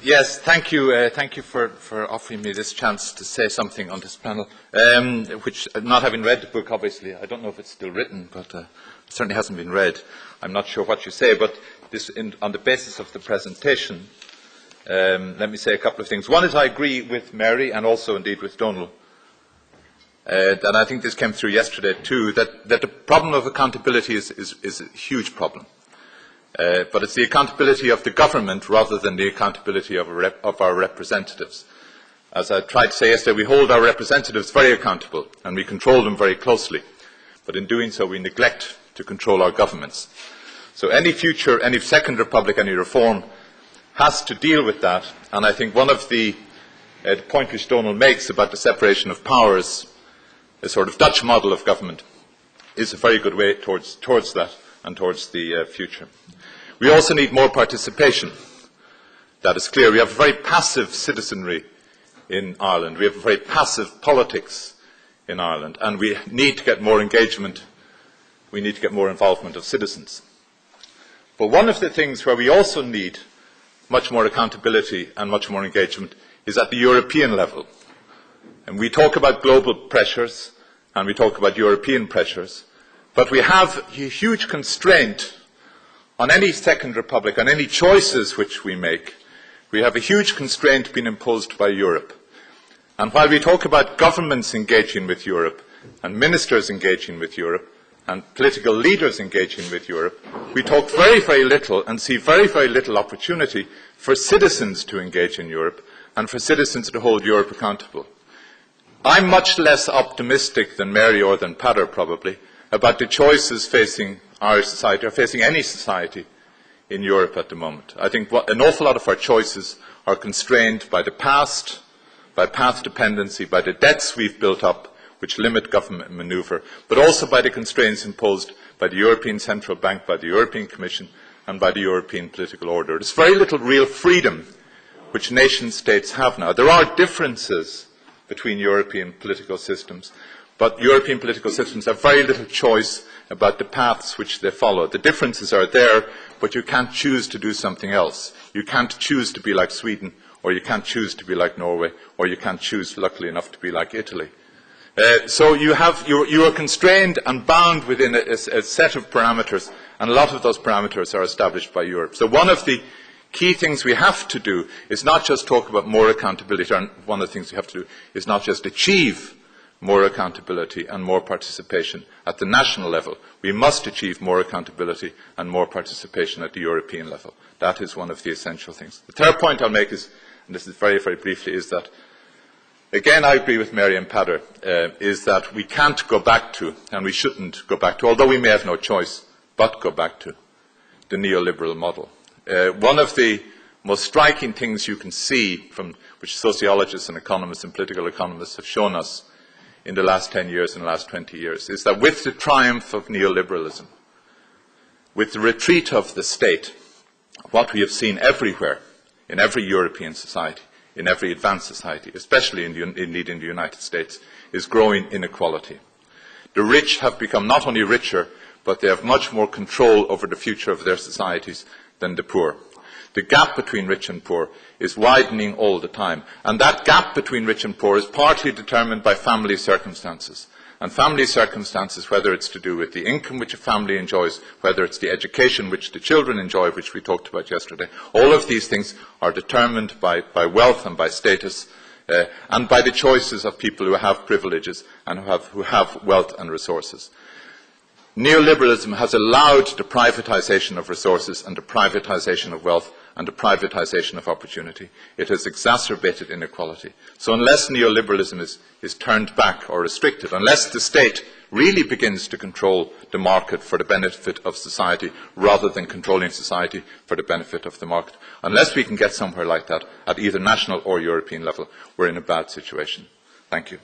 Yes, thank you for offering me this chance to say something on this panel, which, not having read the book, obviously, I don't know if it's still written, but it certainly hasn't been read. I'm not sure what you say, but on the basis of the presentation, let me say a couple of things. One is I agree with Mary and also indeed with Donal, and I think this came through yesterday too, that the problem of accountability is a huge problem. But it's the accountability of the government rather than the accountability of our representatives. As I tried to say yesterday, we hold our representatives very accountable and we control them very closely. But in doing so, we neglect to control our governments. So any second republic, any reform has to deal with that. And I think one of the point which Donal makes about the separation of powers, a sort of Dutch model of government, is a very good way towards that and towards the future. We also need more participation. That is clear. We have a very passive citizenry in Ireland. We have a very passive politics in Ireland. And we need to get more engagement. We need to get more involvement of citizens. But one of the things where we also need much more accountability and much more engagement is at the European level. And we talk about global pressures and we talk about European pressures. But we have a huge constraint on any second republic, on any choices which we make. We have a huge constraint being imposed by Europe. And while we talk about governments engaging with Europe, and ministers engaging with Europe, and political leaders engaging with Europe, we talk very, very little and see very, very little opportunity for citizens to engage in Europe and for citizens to hold Europe accountable. I'm much less optimistic than Mary or than Peter probably about the choices facing our society or facing any society in Europe at the moment. I think an awful lot of our choices are constrained by the past, by path dependency, by the debts we've built up which limit government manoeuvre, but also by the constraints imposed by the European Central Bank, by the European Commission and by the European political order. There's very little real freedom which nation states have now. There are differences between European political systems, but European political systems have very little choice about the paths which they follow. The differences are there, but you can't choose to do something else. You can't choose to be like Sweden, or you can't choose to be like Norway, or you can't choose, luckily enough, to be like Italy. So you are constrained and bound within a set of parameters, and a lot of those parameters are established by Europe. So one of the key things we have to do is not just talk about more accountability, and one of the things we have to do is not just achieve more accountability and more participation at the national level. We must achieve more accountability and more participation at the European level. That is one of the essential things. The third point I'll make is, and this is very, very briefly, is that, again, I agree with Mary and Peter, is that we can't go back to, and we shouldn't go back to, although we may have no choice, but go back to the neoliberal model. One of the most striking things you can see from which sociologists and economists and political economists have shown us in the last 10 years and the last 20 years is that with the triumph of neoliberalism, with the retreat of the state, what we have seen everywhere, in every European society, in every advanced society, especially indeed in the United States, is growing inequality. The rich have become not only richer, but they have much more control over the future of their societies than the poor. The gap between rich and poor is widening all the time. And that gap between rich and poor is partly determined by family circumstances. And family circumstances, whether it's to do with the income which a family enjoys, whether it's the education which the children enjoy, which we talked about yesterday, all of these things are determined by wealth and by status, and by the choices of people who have privileges and who have wealth and resources. Neoliberalism has allowed the privatization of resources and the privatization of wealth and the privatization of opportunity. It has exacerbated inequality. So unless neoliberalism is turned back or restricted, unless the state really begins to control the market for the benefit of society rather than controlling society for the benefit of the market, unless we can get somewhere like that at either national or European level, we're in a bad situation. Thank you.